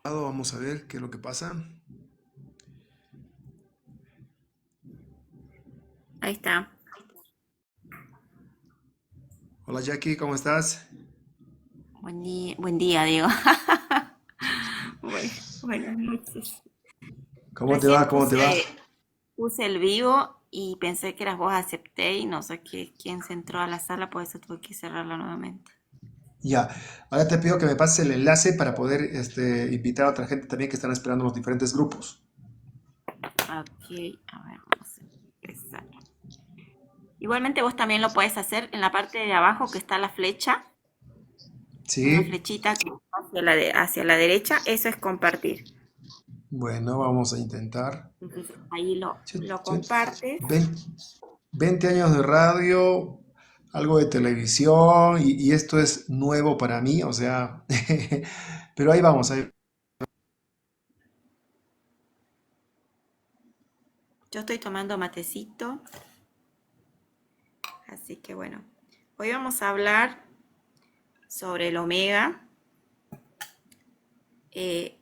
Vamos a ver qué es lo que pasa. Ahí está. Hola Jackie, ¿cómo estás? Buen día, digo. Buenas noches. ¿Cómo te Recién va? ¿Cómo te va? puse el vivo y pensé que eras vos, acepté y no sé quién se entró a la sala, por eso tuve que cerrarla nuevamente. Ya, ahora te pido que me pases el enlace para poder invitar a otra gente también que están esperando los diferentes grupos. Ok, a ver, vamos a empezar. Igualmente vos también lo podés hacer en la parte de abajo que está la flecha, una Sí, flechita que va hacia la derecha, eso es compartir. bueno, vamos a intentar. Entonces ahí Ch- lo ch- compartes. vein- 20 años de radio, algo de televisión y esto es nuevo para mí, o sea, pero ahí vamos. Yo estoy tomando matecito, así que bueno, hoy vamos a hablar sobre el omega,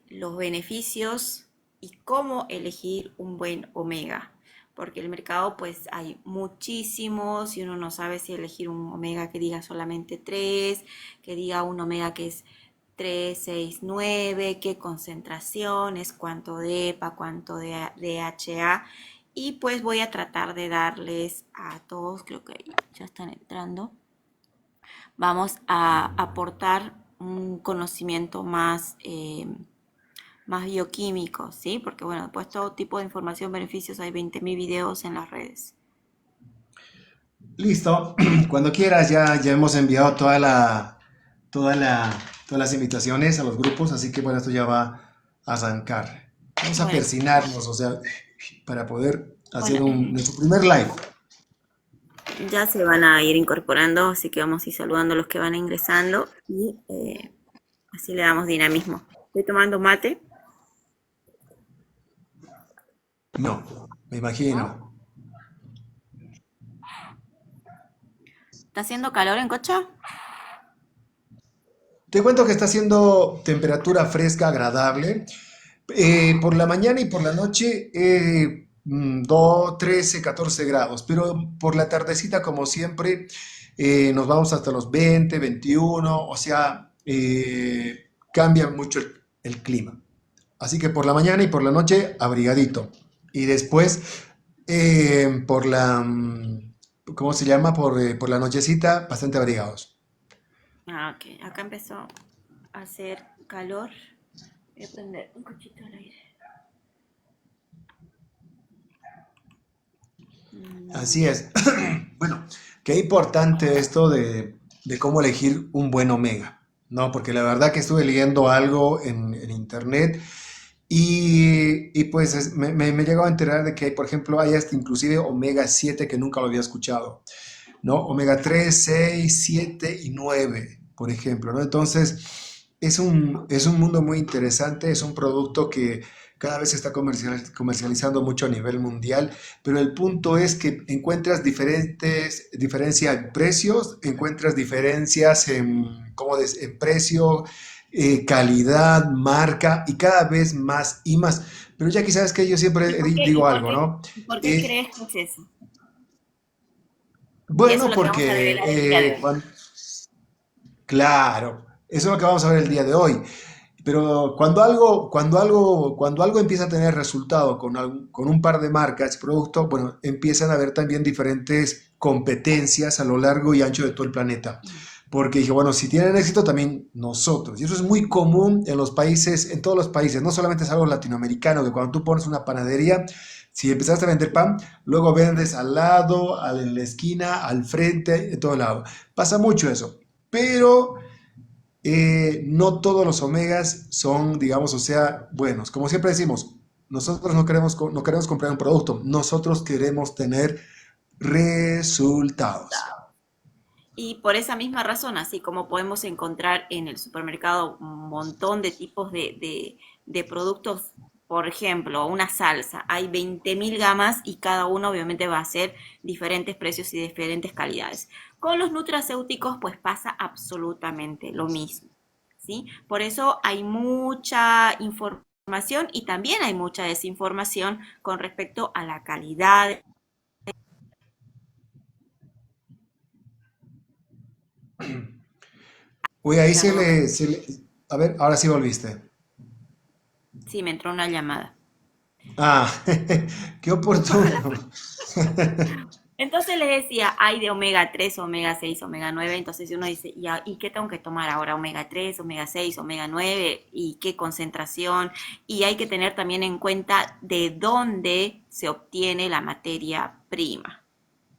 los beneficios y cómo elegir un buen omega. Porque el mercado pues hay muchísimos y uno no sabe si elegir un omega que diga solamente 3, que diga un omega que es 3, 6, 9, qué concentraciones, cuánto de EPA, cuánto de DHA. Y pues voy a tratar de darles a todos, creo que ya están entrando, vamos a aportar un conocimiento más bioquímico, ¿sí? Porque bueno, pues todo tipo de información, beneficios, hay 20.000 videos en las redes. Listo, cuando quieras, ya hemos enviado toda la, todas las invitaciones a los grupos, así que bueno, esto ya va a arrancar. Vamos a Bueno, persinarnos, o sea, para poder bueno, hacer nuestro primer live. ya se van a ir incorporando, así que vamos a ir saludando a los que van ingresando y así le damos dinamismo. Estoy tomando mate. No, me imagino. ¿Está haciendo calor en Cocha? Te cuento que está haciendo temperatura fresca, agradable. Por la mañana y por la noche, 13, 14 grados, pero por la tardecita, como siempre, nos vamos hasta los 20, 21, o sea, cambia mucho el clima. Así que por la mañana y por la noche, abrigadito. Y después, ¿cómo se llama? Por la nochecita, bastante abrigados. Ah, ok. Acá empezó a hacer calor. Voy a prender un cochito al aire. Así Mm, es. Bueno, qué importante esto de cómo elegir un buen omega, ¿no? Porque la verdad que estuve leyendo algo en internet y pues me he llegado a enterar de que hay, por ejemplo, hay hasta inclusive omega 7 que nunca lo había escuchado, ¿no? Omega 3, 6, 7 y 9, por ejemplo, ¿no? Entonces, es un mundo muy interesante, es un producto que cada vez se está comercializando mucho a nivel mundial, pero el punto es que encuentras diferencias en precios, encuentras diferencias en precio, calidad, marca y cada vez más y más. Pero ya quizás que yo siempre y digo por algo, qué, ¿no? y por qué Eh, crees que es eso? Y eso es bueno, lo que vamos a porque develar el día de hoy. claro, eso es lo que vamos a ver el día de hoy. Pero cuando algo empieza a tener resultado con un par de marcas y productos, bueno, empiezan a haber también diferentes competencias a lo largo y ancho de todo el planeta. Porque dije, bueno, si tienen éxito, también nosotros. Y eso es muy común en los países, en todos los países. No solamente es algo latinoamericano, que cuando tú pones una panadería, si empezaste a vender pan, luego vendes al lado, en la esquina, al frente, en todo lado. Pasa mucho eso. Pero no todos los omegas son, digamos, o sea, buenos. Como siempre decimos, nosotros no queremos comprar un producto, nosotros queremos tener resultados. Y por esa misma razón, así como podemos encontrar en el supermercado un montón de tipos de productos, por ejemplo, una salsa, hay 20.000 gamas y cada uno obviamente va a ser diferentes precios y diferentes calidades. Con los nutracéuticos pues pasa absolutamente lo mismo. ¿sí? Por eso hay mucha información y también hay mucha desinformación con respecto a la calidad. Uy, ahí Perdón, a ver, ahora sí volviste. sí, me entró una llamada. Ah, qué oportuno. Entonces les decía, hay de omega 3, omega 6, omega 9. Entonces uno dice, ¿y qué tengo que tomar ahora? Omega 3, omega 6, omega 9, ¿y qué concentración? Y hay que tener también en cuenta de dónde se obtiene la materia prima,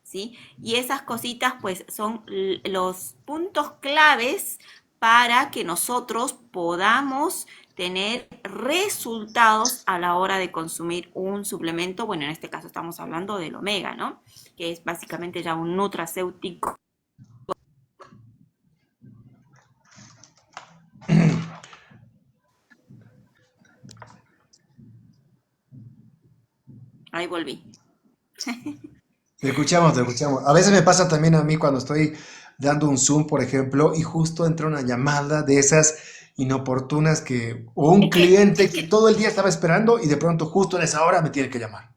¿sí? Y esas cositas pues son los puntos claves para que nosotros podamos tener resultados a la hora de consumir un suplemento. Bueno, en este caso estamos hablando del omega, ¿no? Que es básicamente ya un nutracéutico. Ahí volví. Te escuchamos, te escuchamos. A veces me pasa también a mí cuando estoy dando un Zoom, por ejemplo, y justo entra una llamada de esas inoportunas o un Es que, cliente que todo el día estaba esperando y de pronto justo en esa hora me tiene que llamar.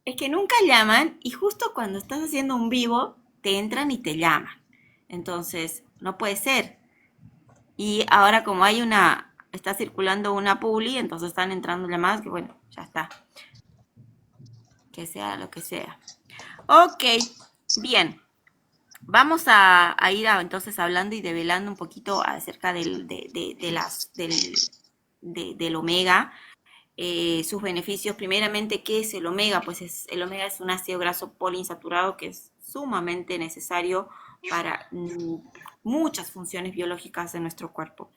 es que nunca llaman y justo cuando estás haciendo un vivo, te entran y te llaman. Entonces, no puede ser. Y ahora como está circulando una publi, entonces están entrando llamadas que bueno, ya está, que sea lo que sea. Ok, bien, vamos a ir entonces hablando y develando un poquito acerca del omega, sus beneficios. Primeramente, ¿qué es el omega? Pues el omega es un ácido graso poliinsaturado que es sumamente necesario para muchas funciones biológicas de nuestro cuerpo.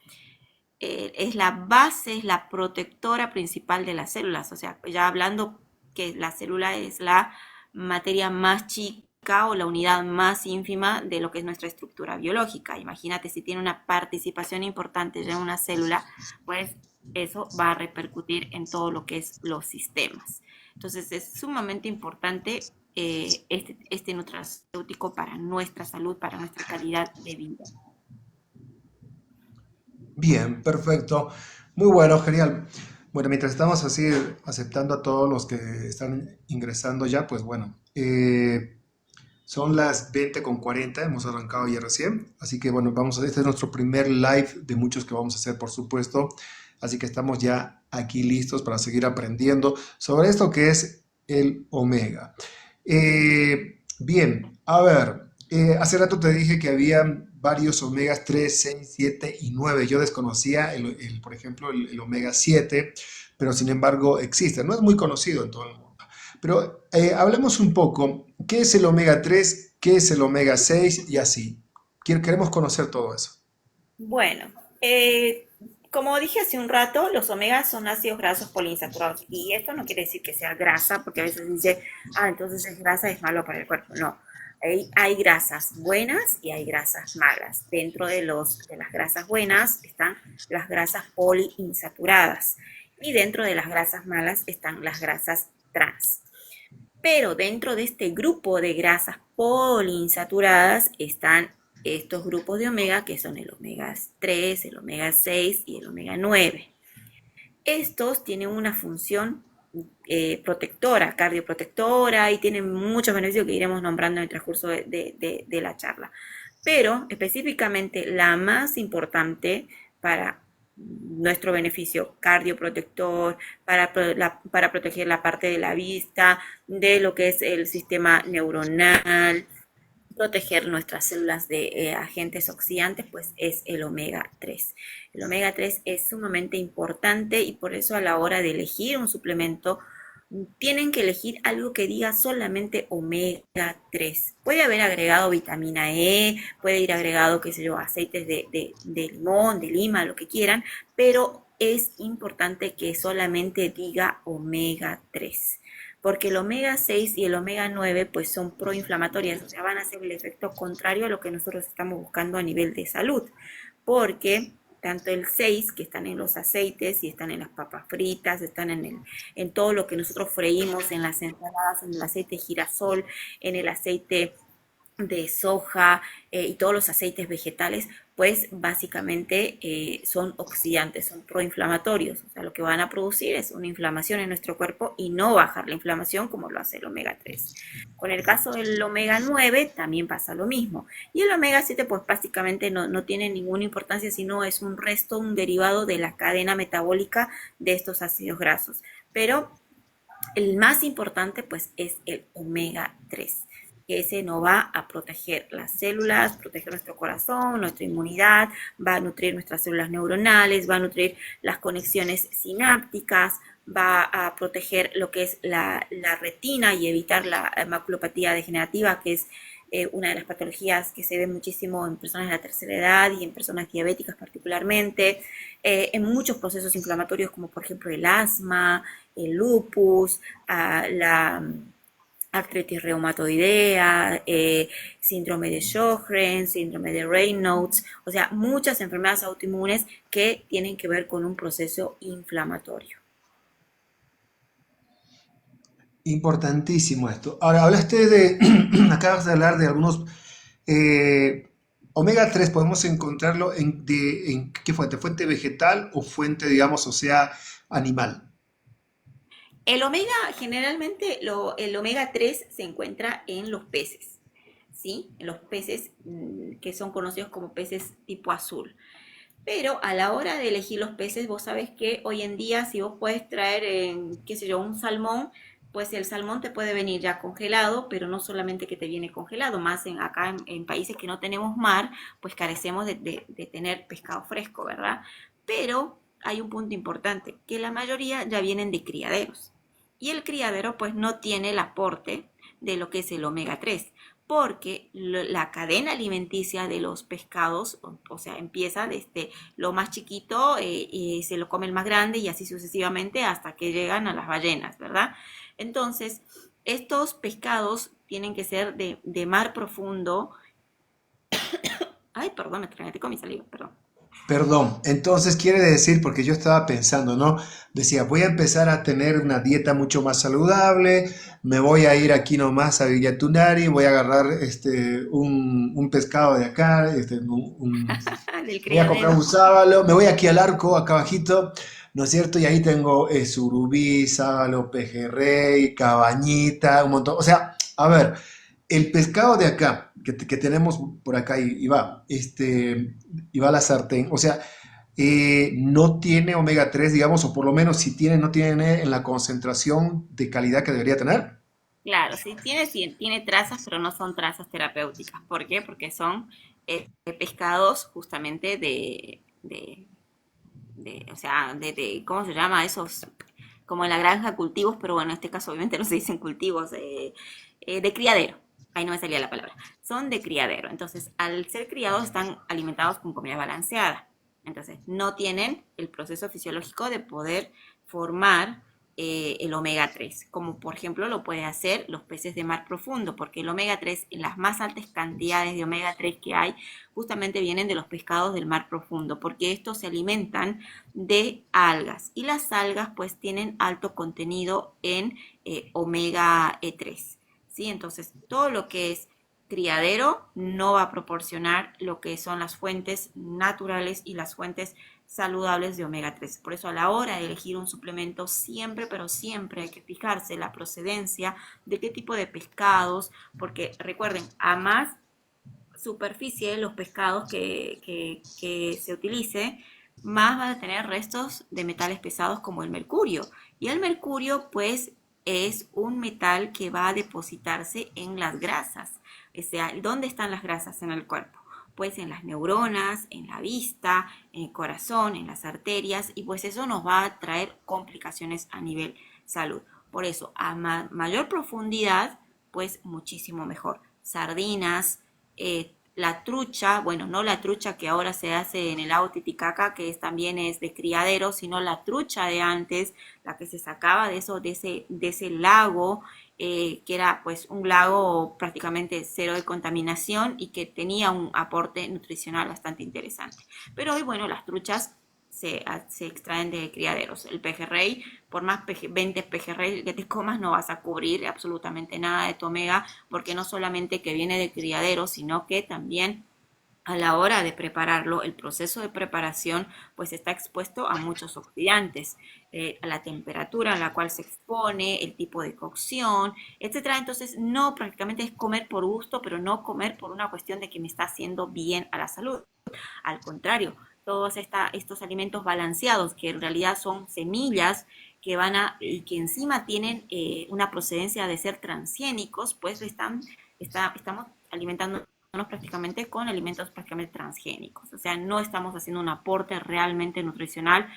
Es la base, es la protectora principal de las células. O sea, ya hablando que la célula es la materia más chica o la unidad más ínfima de lo que es nuestra estructura biológica. Imagínate si tiene una participación importante ya en una célula, pues eso va a repercutir en todo lo que es los sistemas. Entonces es sumamente importante este nutracéutico para nuestra salud, para nuestra calidad de vida. Bien, perfecto. Muy bueno, genial. Bueno, mientras estamos así aceptando a todos los que están ingresando ya, pues bueno, son las 20:40, hemos arrancado ya recién, así que bueno, este es nuestro primer live de muchos que vamos a hacer, por supuesto, así que estamos ya aquí listos para seguir aprendiendo sobre esto que es el omega. Bien, a ver, hace rato te dije que había varios omegas 3, 6, 7 y 9. Yo desconocía, por ejemplo, el omega 7, pero sin embargo existe, no es muy conocido en todo el mundo. Pero hablemos un poco, ¿qué es el omega 3? ¿Qué es el omega 6? Y así. Queremos conocer todo eso. Bueno, como dije hace un rato, los omegas son ácidos grasos poliinsaturados y esto no quiere decir que sea grasa, porque a veces dice, entonces es grasa, es malo para el cuerpo. No, hay grasas buenas y hay grasas malas. Dentro de las grasas buenas están las grasas poliinsaturadas y dentro de las grasas malas están las grasas trans. Pero dentro de este grupo de grasas poliinsaturadas están estos grupos de omega que son el omega 3, el omega 6 y el omega 9. Estos tienen una función protectora, cardioprotectora y tienen muchos beneficios que iremos nombrando en el transcurso de la charla. Pero específicamente la más importante para nuestro beneficio cardioprotector, para proteger la parte de la vista, de lo que es el sistema neuronal, proteger nuestras células de agentes oxidantes, pues es el omega 3. El omega 3 es sumamente importante y por eso a la hora de elegir un suplemento tienen que elegir algo que diga solamente omega 3. Puede haber agregado vitamina E, puede ir agregado, qué sé yo, aceites de limón, de lima, lo que quieran, pero es importante que solamente diga omega 3 porque el omega 6 y el omega 9 pues son proinflamatorias, o sea, van a hacer el efecto contrario a lo que nosotros estamos buscando a nivel de salud, porque tanto el 6 que están en los aceites y están en las papas fritas, están en todo lo que nosotros freímos, en las ensaladas, en el aceite de girasol, en el aceite de soja y todos los aceites vegetales, pues básicamente son oxidantes, son proinflamatorios. O sea, lo que van a producir es una inflamación en nuestro cuerpo y no bajar la inflamación como lo hace el omega 3. Con el caso del omega 9 también pasa lo mismo. Y el omega 7 pues básicamente no tiene ninguna importancia, sino es un resto, un derivado de la cadena metabólica de estos ácidos grasos. Pero el más importante pues es el omega 3, que ese nos va a proteger las células, proteger nuestro corazón, nuestra inmunidad, va a nutrir nuestras células neuronales, va a nutrir las conexiones sinápticas, va a proteger lo que es la retina y evitar la maculopatía degenerativa, que es una de las patologías que se ve muchísimo en personas de la tercera edad y en personas diabéticas particularmente, en muchos procesos inflamatorios como por ejemplo el asma, el lupus, la artritis reumatoidea, síndrome de Sjögren, síndrome de Raynaud's, o sea, muchas enfermedades autoinmunes que tienen que ver con un proceso inflamatorio. Importantísimo esto. Ahora, hablaste de, acabas de hablar de algunos omega 3, podemos encontrarlo en qué fuente, fuente vegetal o fuente, digamos, o sea, animal. El omega, generalmente el omega 3 se encuentra en los peces, ¿sí? En los peces que son conocidos como peces tipo azul. Pero a la hora de elegir los peces, vos sabés que hoy en día si vos puedes traer, qué sé yo, un salmón, pues el salmón te puede venir ya congelado, pero no solamente que te viene congelado, más acá en países que no tenemos mar, pues carecemos de tener pescado fresco, ¿verdad? Pero hay un punto importante, que la mayoría ya vienen de criaderos. Y el criadero pues no tiene el aporte de lo que es el omega 3 porque la cadena alimenticia de los pescados, o sea, empieza desde lo más chiquito y se lo come el más grande y así sucesivamente hasta que llegan a las ballenas, ¿verdad? Entonces, estos pescados tienen que ser de mar profundo. Ay, perdón, me tragué con mi saliva, perdón. Perdón, entonces quiere decir, porque yo estaba pensando, ¿no? Decía, voy a empezar a tener una dieta mucho más saludable, me voy a ir aquí nomás a Villa Tunari, voy a agarrar un pescado de acá, Del voy a comprar criadero. un sábalo, me voy aquí al arco, acá abajito, ¿no es cierto? Y ahí tengo surubí, sábalo, pejerrey, cabañita, un montón. O sea, a ver, el pescado de acá, que tenemos por acá y va a la sartén, o sea, no tiene omega 3, digamos, o por lo menos si tiene, no tiene en la concentración de calidad que debería tener. Claro, sí, tiene trazas, pero no son trazas terapéuticas. ¿Por qué? Porque son pescados justamente o sea, ¿cómo se llama? Esos, como en la granja cultivos, pero bueno, en este caso obviamente no se dicen cultivos, de criadero. Ahí no me salía la palabra. Son de criadero. Entonces, al ser criados están alimentados con comida balanceada. Entonces, no tienen el proceso fisiológico de poder formar el omega 3, como por ejemplo lo puede hacer los peces de mar profundo, porque el omega 3, en las más altas cantidades de omega 3 que hay, justamente vienen de los pescados del mar profundo, porque estos se alimentan de algas y las algas pues tienen alto contenido en omega 3, ¿sí? Entonces, todo lo que es criadero no va a proporcionar lo que son las fuentes naturales y las fuentes saludables de omega 3. Por eso a la hora de elegir un suplemento siempre, pero siempre hay que fijarse la procedencia de qué tipo de pescados, porque recuerden, a más superficie los pescados que se utilice, más van a tener restos de metales pesados como el mercurio. Y el mercurio, pues, es un metal que va a depositarse en las grasas. O sea, ¿dónde están las grasas en el cuerpo? Pues en las neuronas, en la vista, en el corazón, en las arterias, y pues eso nos va a traer complicaciones a nivel salud. Por eso, a mayor profundidad, pues muchísimo mejor. Sardinas, la trucha, bueno, no la trucha que ahora se hace en el lago Titicaca, que también es de criadero, sino la trucha de antes, la que se sacaba de ese lago, que era pues un lago prácticamente cero de contaminación y que tenía un aporte nutricional bastante interesante. Pero hoy, bueno, las truchas se extraen de criaderos. El pejerrey, por más 20 pejerrey que te comas, no vas a cubrir absolutamente nada de tu omega, porque no solamente que viene de criaderos, sino que también a la hora de prepararlo, el proceso de preparación pues está expuesto a muchos oxidantes, a la temperatura a la cual se expone, el tipo de cocción, etcétera. Entonces, no, prácticamente es comer por gusto, pero no comer por una cuestión de que me está haciendo bien a la salud. Al contrario, todos estos alimentos balanceados, que en realidad son semillas que van a, y que encima tienen una procedencia de ser transgénicos, pues estamos alimentándonos prácticamente con alimentos prácticamente transgénicos. O sea, no estamos haciendo un aporte realmente nutricional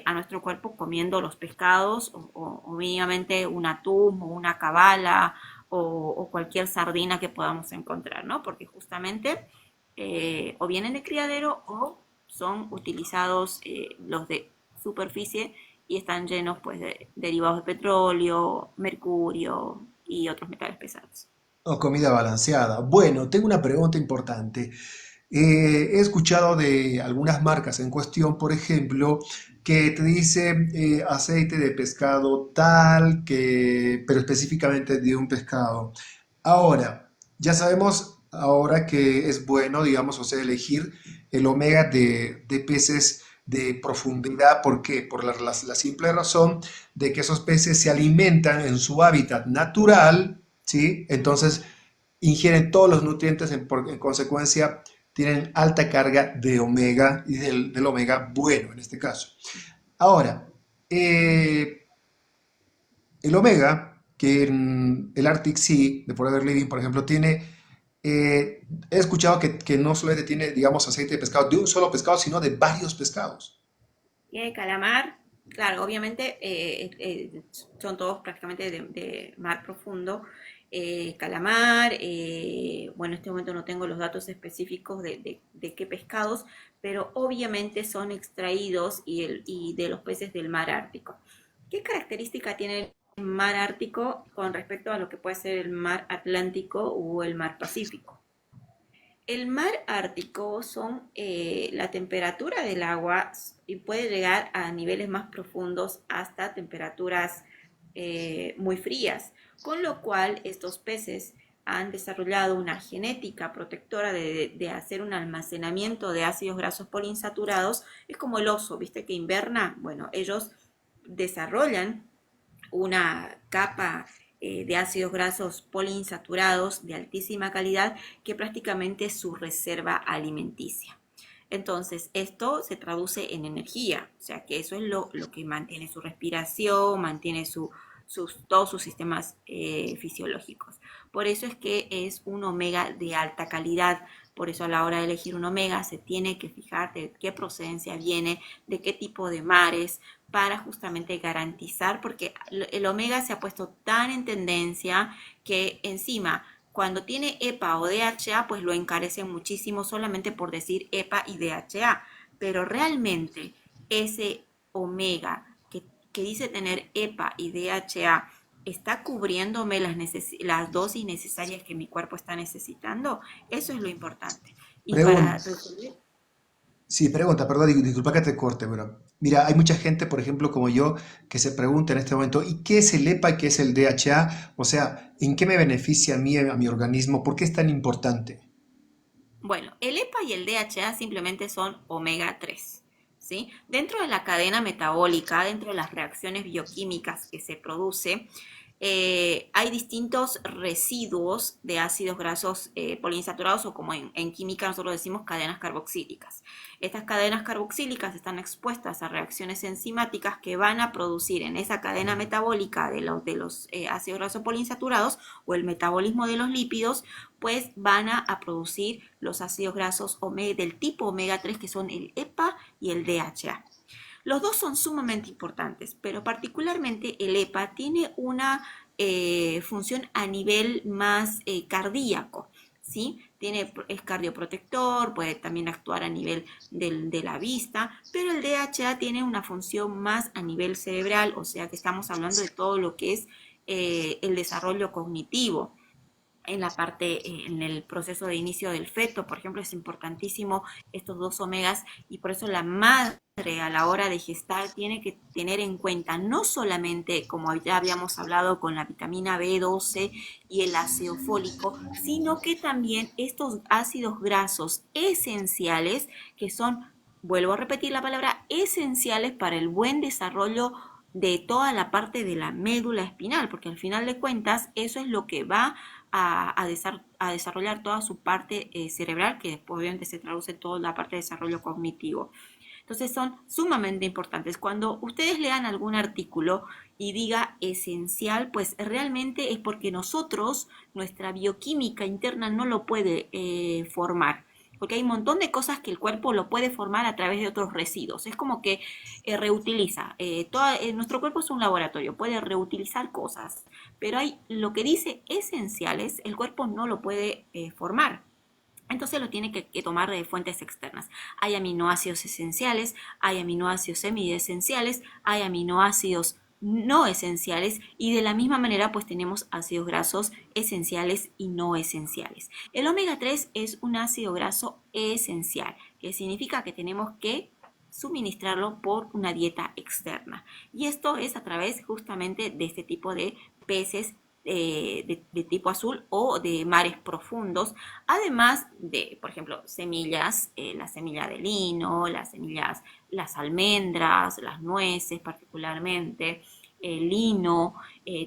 a nuestro cuerpo comiendo los pescados o mínimamente un atún o una cabala o cualquier sardina que podamos encontrar, ¿no? Porque justamente o vienen de criadero o son utilizados los de superficie y están llenos pues de derivados de petróleo, mercurio y otros metales pesados. O comida balanceada. Bueno, tengo una pregunta importante. He escuchado de algunas marcas en cuestión, por ejemplo, que te dice aceite de pescado tal, que, pero específicamente de un pescado. Ahora, ya sabemos ahora que es bueno, digamos, o sea, elegir el omega de peces de profundidad. ¿Por qué? Por la simple razón de que esos peces se alimentan en su hábitat natural, ¿sí? Entonces ingieren todos los nutrientes, en consecuencia tienen alta carga de omega y del omega bueno en este caso. Ahora, eh, el omega, que en el Arctic Sea de Forever Living, por ejemplo, tiene, he escuchado que no solamente tiene, digamos, aceite de pescado de un solo pescado, sino de varios pescados. Tiene calamar, claro, obviamente son todos prácticamente de mar profundo. Calamar, bueno, en este momento no tengo los datos específicos de qué pescados, pero obviamente son extraídos y de los peces del mar Ártico. ¿Qué característica tiene el mar Ártico con respecto a lo que puede ser el mar Atlántico o el mar Pacífico? El mar Ártico son la temperatura del agua y puede llegar a niveles más profundos hasta temperaturas muy frías, con lo cual estos peces han desarrollado una genética protectora de hacer un almacenamiento de ácidos grasos poliinsaturados. Es como el oso, ¿viste? Que inverna. Bueno, ellos desarrollan una capa de ácidos grasos poliinsaturados de altísima calidad que prácticamente es su reserva alimenticia. Entonces, esto se traduce en energía, o sea que eso es lo que mantiene su respiración, mantiene todos sus sistemas fisiológicos. Por eso es que es un omega de alta calidad. Por eso a la hora de elegir un omega se tiene que fijar de qué procedencia viene, de qué tipo de mares, para justamente garantizar, porque el omega se ha puesto tan en tendencia que encima cuando tiene EPA o DHA, pues lo encarecen muchísimo solamente por decir EPA y DHA. Pero realmente ese omega que dice tener EPA y DHA está cubriéndome las dosis necesarias que mi cuerpo está necesitando. Eso es lo importante. Y para Pregunta. resolver. Sí, pregunta, perdón, disculpa que te corte, pero mira, hay mucha gente, por ejemplo, como yo, que se pregunta en este momento, ¿y qué es el EPA y qué es el DHA? O sea, ¿en qué me beneficia a mi organismo? ¿Por qué es tan importante? Bueno, el EPA y el DHA simplemente son omega 3, ¿sí? Dentro de la cadena metabólica, dentro de las reacciones bioquímicas que se produce, hay distintos residuos de ácidos grasos poliinsaturados o como en química nosotros decimos cadenas carboxílicas. Estas cadenas carboxílicas están expuestas a reacciones enzimáticas que van a producir en esa cadena metabólica de los ácidos grasos poliinsaturados o el metabolismo de los lípidos, pues van a producir los ácidos grasos del tipo omega 3 que son el EPA y el DHA. Los dos son sumamente importantes, pero particularmente el EPA tiene una función a nivel más cardíaco, ¿sí? Es cardioprotector, puede también actuar a nivel de la vista, pero el DHA tiene una función más a nivel cerebral, o sea que estamos hablando de todo lo que es el desarrollo cognitivo. en la parte, en el proceso de inicio del feto, por ejemplo, es importantísimo estos dos omegas y por eso la madre a la hora de gestar tiene que tener en cuenta no solamente, como ya habíamos hablado, con la vitamina B12 y el ácido fólico, sino que también estos ácidos grasos esenciales que son, vuelvo a repetir la palabra, esenciales para el buen desarrollo de toda la parte de la médula espinal, porque al final de cuentas eso es lo que va a desarrollar toda su parte cerebral, que después obviamente se traduce en toda la parte de desarrollo cognitivo. Entonces son sumamente importantes. Cuando ustedes lean algún artículo y diga esencial, pues realmente es porque nosotros, nuestra bioquímica interna no lo puede formar. Porque hay un montón de cosas que el cuerpo lo puede formar a través de otros residuos. Es como que reutiliza. Nuestro cuerpo es un laboratorio, puede reutilizar cosas. Pero hay lo que dice esenciales, el cuerpo no lo puede formar. Entonces lo tiene que tomar de fuentes externas. Hay aminoácidos esenciales, hay aminoácidos semiesenciales, hay aminoácidos no esenciales y de la misma manera pues tenemos ácidos grasos esenciales y no esenciales. El omega 3 es un ácido graso esencial, que significa que tenemos que suministrarlo por una dieta externa. Y esto es a través justamente de este tipo de peces de tipo azul o de mares profundos, además de, por ejemplo, semillas, la semilla de lino, las semillas, las almendras, las nueces particularmente, el lino,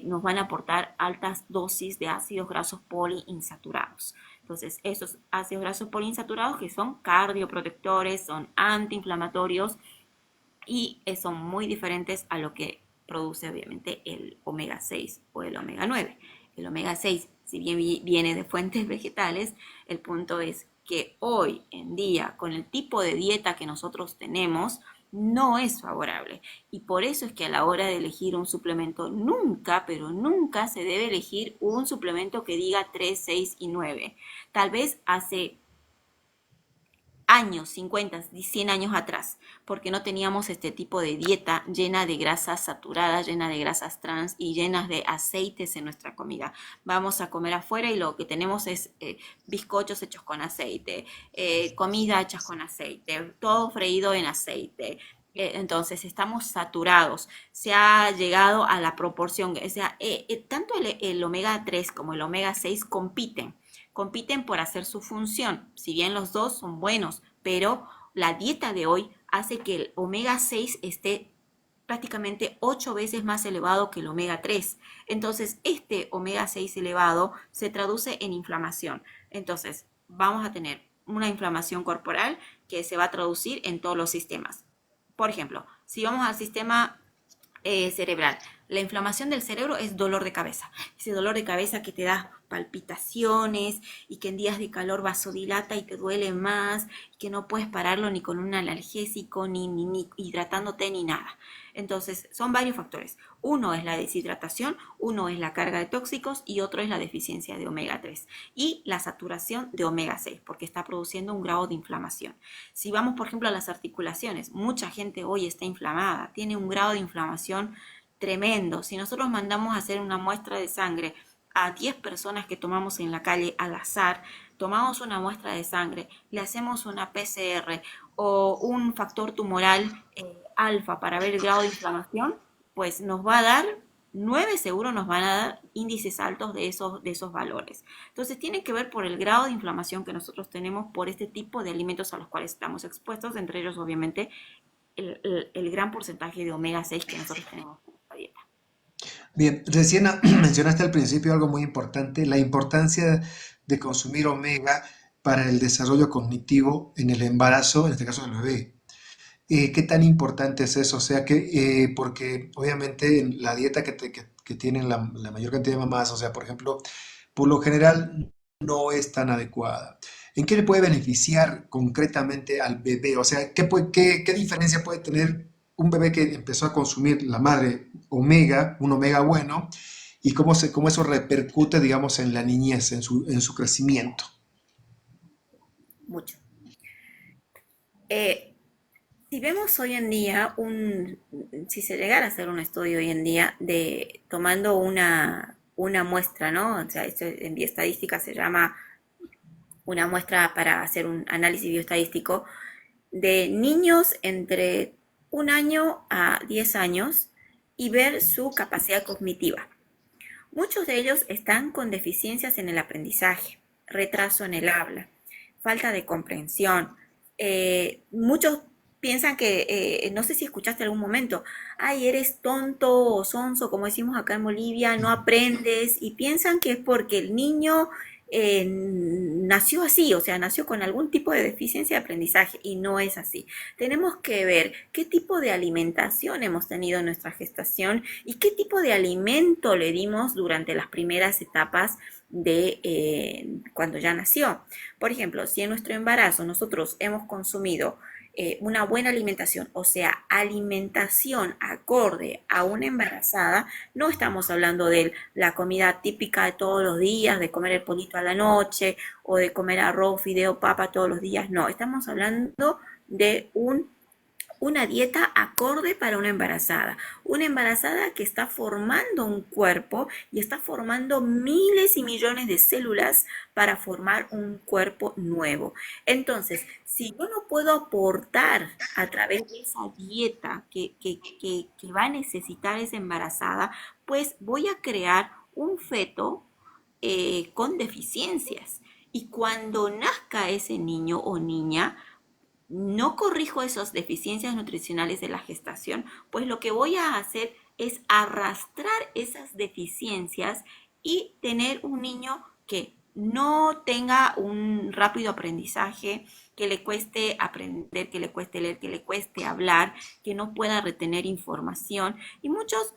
nos van a aportar altas dosis de ácidos grasos poliinsaturados. Entonces, esos ácidos grasos poliinsaturados que son cardioprotectores, son antiinflamatorios y son muy diferentes a lo que produce obviamente el omega 6 o el omega 9. El omega 6, si bien viene de fuentes vegetales, el punto es que hoy en día, con el tipo de dieta que nosotros tenemos, no es favorable. Y por eso es que a la hora de elegir un suplemento, nunca, pero nunca se debe elegir un suplemento que diga 3, 6 y 9. Tal vez hace años, 50, 100 años atrás, porque no teníamos este tipo de dieta llena de grasas saturadas, llena de grasas trans y llenas de aceites en nuestra comida. Vamos a comer afuera y lo que tenemos es bizcochos hechos con aceite, comida hechas con aceite, todo freído en aceite. Entonces estamos saturados, se ha llegado a la proporción, o sea, tanto el omega 3 como el omega 6 compiten por hacer su función. Si bien los dos son buenos, pero la dieta de hoy hace que el omega 6 esté prácticamente 8 veces más elevado que el omega 3. Entonces, este omega 6 elevado se traduce en inflamación. Entonces, vamos a tener una inflamación corporal que se va a traducir en todos los sistemas. Por ejemplo, si vamos al sistema cerebral. La inflamación del cerebro es dolor de cabeza. Ese dolor de cabeza que te da palpitaciones y que en días de calor vasodilata y te duele más, y que no puedes pararlo ni con un analgésico, ni hidratándote, ni nada. Entonces, son varios factores. Uno es la deshidratación, uno es la carga de tóxicos y otro es la deficiencia de omega 3 y la saturación de omega 6, porque está produciendo un grado de inflamación. Si vamos, por ejemplo, a las articulaciones, mucha gente hoy está inflamada, tiene un grado de inflamación tremendo. Si nosotros mandamos a hacer una muestra de sangre a 10 personas que tomamos en la calle al azar, tomamos una muestra de sangre, le hacemos una PCR o un factor tumoral alfa para ver el grado de inflamación, pues nos va a dar 9 seguro nos van a dar índices altos de esos valores. Entonces tiene que ver por el grado de inflamación que nosotros tenemos por este tipo de alimentos a los cuales estamos expuestos, entre ellos obviamente el gran porcentaje de omega 6 que nosotros tenemos en nuestra dieta. Bien, recién mencionaste al principio algo muy importante, la importancia de consumir omega para el desarrollo cognitivo en el embarazo, en este caso del bebé. ¿Qué tan importante es eso? O sea, porque obviamente en la dieta que tienen la mayor cantidad de mamás, o sea, por ejemplo, por lo general no es tan adecuada. ¿En qué le puede beneficiar concretamente al bebé? O sea, ¿qué diferencia puede tener un bebé que empezó a consumir la madre omega, un omega bueno, y cómo eso repercute, digamos, en la niñez, en su crecimiento? Mucho. Eh, si vemos hoy en día si se llegara a hacer un estudio hoy en día de tomando una muestra, ¿no? O sea, esto en bioestadística se llama una muestra para hacer un análisis bioestadístico de niños entre 1 año a 10 años y ver su capacidad cognitiva. Muchos de ellos están con deficiencias en el aprendizaje, retraso en el habla, falta de comprensión. Muchos piensan que, no sé si escuchaste algún momento, ay, eres tonto o sonso, como decimos acá en Bolivia, no aprendes, y piensan que es porque el niño nació así, o sea, nació con algún tipo de deficiencia de aprendizaje, y no es así. Tenemos que ver qué tipo de alimentación hemos tenido en nuestra gestación y qué tipo de alimento le dimos durante las primeras etapas de cuando ya nació. Por ejemplo, si en nuestro embarazo nosotros hemos consumido una buena alimentación, o sea, alimentación acorde a una embarazada, no estamos hablando de la comida típica de todos los días, de comer el pollito a la noche o de comer arroz, fideo, papa todos los días, no, estamos hablando de una dieta acorde para una embarazada que está formando un cuerpo y está formando miles y millones de células para formar un cuerpo nuevo. Entonces, si yo no puedo aportar a través de esa dieta que va a necesitar esa embarazada, pues voy a crear un feto con deficiencias. Y cuando nazca ese niño o niña, no corrijo esas deficiencias nutricionales de la gestación, pues lo que voy a hacer es arrastrar esas deficiencias y tener un niño que no tenga un rápido aprendizaje, que le cueste aprender, que le cueste leer, que le cueste hablar, que no pueda retener información. Y muchos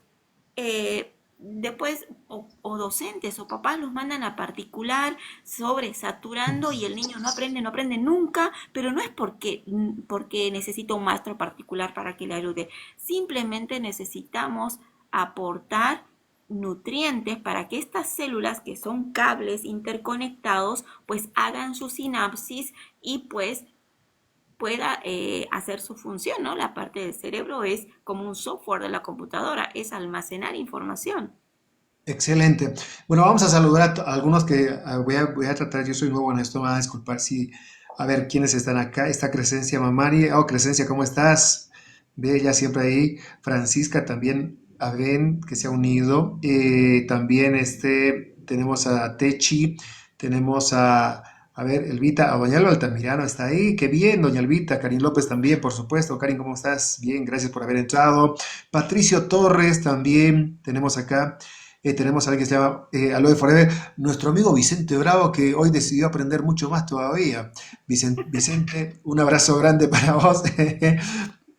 después o docentes o papás los mandan a particular sobresaturando y el niño no aprende nunca, pero no es porque necesita un maestro particular para que le ayude, simplemente necesitamos aportar nutrientes para que estas células que son cables interconectados pues hagan su sinapsis y pues pueda hacer su función, ¿no? La parte del cerebro es como un software de la computadora, es almacenar información. Excelente. Bueno, vamos a saludar a algunos que voy a tratar, yo soy nuevo en esto, me van a disculpar si, a ver quiénes están acá. Está Crescencia Mamari. Oh, Crescencia, ¿cómo estás? Ve ella siempre ahí. Francisca también, a Ben, que se ha unido. También tenemos a Techi, tenemos a ver, Elvita, a Doña Elba Altamirano está ahí. Qué bien, Doña Elvita. Karin López también, por supuesto. Karin, ¿cómo estás? Bien, gracias por haber entrado. Patricio Torres también tenemos acá. Tenemos a alguien que se llama Aloe Forever, nuestro amigo Vicente Bravo, que hoy decidió aprender mucho más todavía. Vicente, un abrazo grande para vos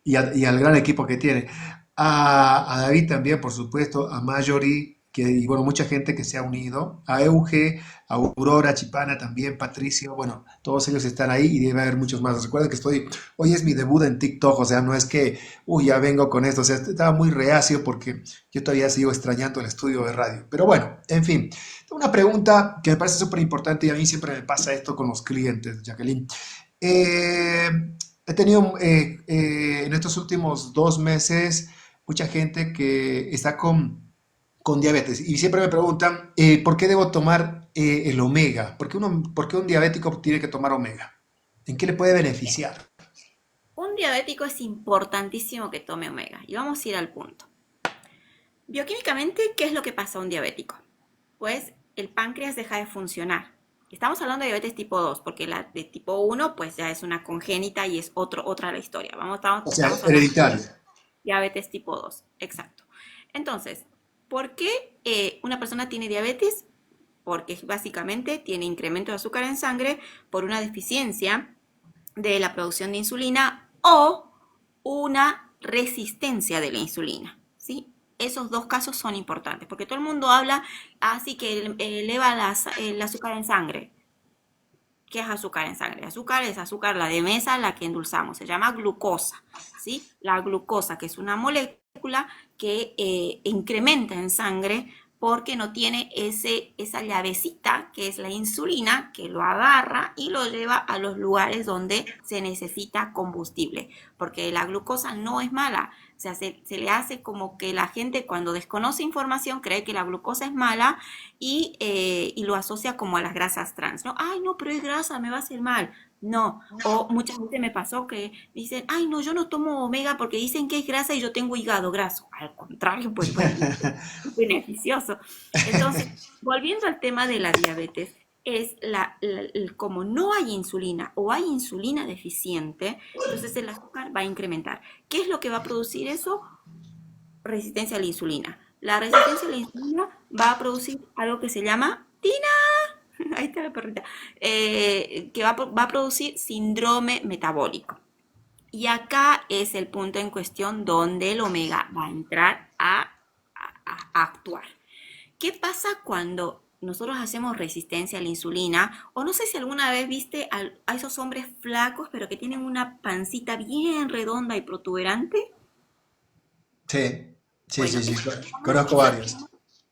y al gran equipo que tiene. A David también, por supuesto, a Marjorie, y bueno, mucha gente que se ha unido, a Euge, a Aurora, Chipana también, Patricio, bueno, todos ellos están ahí y debe haber muchos más. Recuerden que hoy es mi debut en TikTok, o sea, no es que, uy, ya vengo con esto, o sea, estaba muy reacio porque yo todavía sigo extrañando el estudio de radio. Pero bueno, en fin, una pregunta que me parece súper importante y a mí siempre me pasa esto con los clientes, Jacqueline. Eh, He tenido en estos últimos 2 meses mucha gente que está con diabetes y siempre me preguntan ¿por qué debo tomar el omega? ¿Por qué un diabético tiene que tomar omega? ¿En qué le puede beneficiar? Un diabético es importantísimo que tome omega y vamos a ir al punto. Bioquímicamente, ¿qué es lo que pasa a un diabético? Pues el páncreas deja de funcionar. Estamos hablando de diabetes tipo 2, porque la de tipo 1 pues ya es una congénita y es otra la historia. O sea, Estamos hablando hereditario. de diabetes tipo 2, exacto. Entonces, ¿por qué una persona tiene diabetes? Porque básicamente tiene incremento de azúcar en sangre por una deficiencia de la producción de insulina o una resistencia de la insulina, ¿sí? Esos dos casos son importantes, porque todo el mundo habla así que eleva el azúcar en sangre. ¿Qué es azúcar en sangre? Azúcar es azúcar, la de mesa, la que endulzamos, se llama glucosa, ¿sí? La glucosa, que es una molécula que incrementa en sangre porque no tiene esa llavecita que es la insulina que lo agarra y lo lleva a los lugares donde se necesita combustible, porque la glucosa no es mala. O sea, se le hace como que la gente cuando desconoce información cree que la glucosa es mala y lo asocia como a las grasas trans, ¿no? Ay, no, pero es grasa, me va a hacer mal. No, o muchas veces me pasó que dicen, ay, no, yo no tomo omega porque dicen que es grasa y yo tengo hígado graso. Al contrario, pues bueno, es beneficioso. Entonces, volviendo al tema de la diabetes, es como no hay insulina o hay insulina deficiente, entonces el azúcar va a incrementar. ¿Qué es lo que va a producir eso? Resistencia a la insulina. La resistencia a la insulina va a producir algo que se llama Tina, ahí está la perrita, que va a producir síndrome metabólico. Y acá es el punto en cuestión donde el omega va a entrar a actuar. ¿Qué pasa cuando nosotros hacemos resistencia a la insulina? O no sé si alguna vez viste a esos hombres flacos, pero que tienen una pancita bien redonda y protuberante. Sí, sí, Bueno, sí, sí, conozco varios.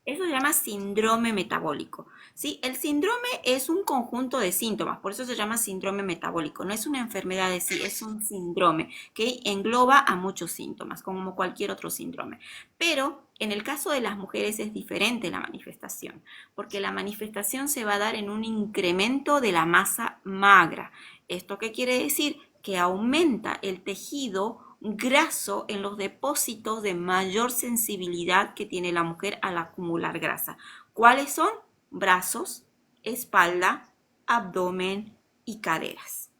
eso se llama síndrome metabólico, ¿sí? El síndrome es un conjunto de síntomas, por eso se llama síndrome metabólico. No es una enfermedad de sí, es un síndrome que engloba a muchos síntomas, como cualquier otro síndrome. Pero en el caso de las mujeres es diferente la manifestación, porque la manifestación se va a dar en un incremento de la masa magra. ¿Esto qué quiere decir? Que aumenta el tejido graso en los depósitos de mayor sensibilidad que tiene la mujer al acumular grasa. ¿Cuáles son? Brazos, espalda, abdomen y caderas.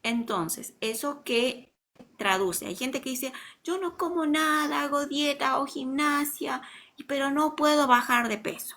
Entonces, ¿eso qué traduce? Hay gente que dice, yo no como nada, hago dieta o gimnasia, pero no puedo bajar de peso.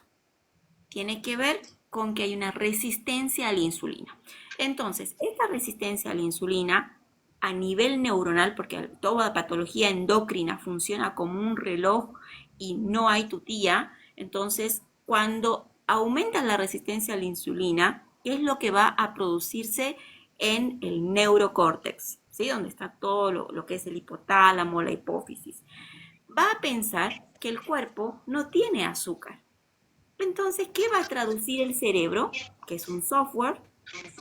Tiene que ver con que hay una resistencia a la insulina. Entonces, esta resistencia a la insulina a nivel neuronal, porque toda patología endocrina funciona como un reloj y no hay tutía, entonces cuando aumenta la resistencia a la insulina, ¿qué es lo que va a producirse en el neurocórtex? ¿Sí? Donde está todo lo que es el hipotálamo, la hipófisis. Va a pensar que el cuerpo no tiene azúcar. Entonces, ¿qué va a traducir el cerebro? Que es un software.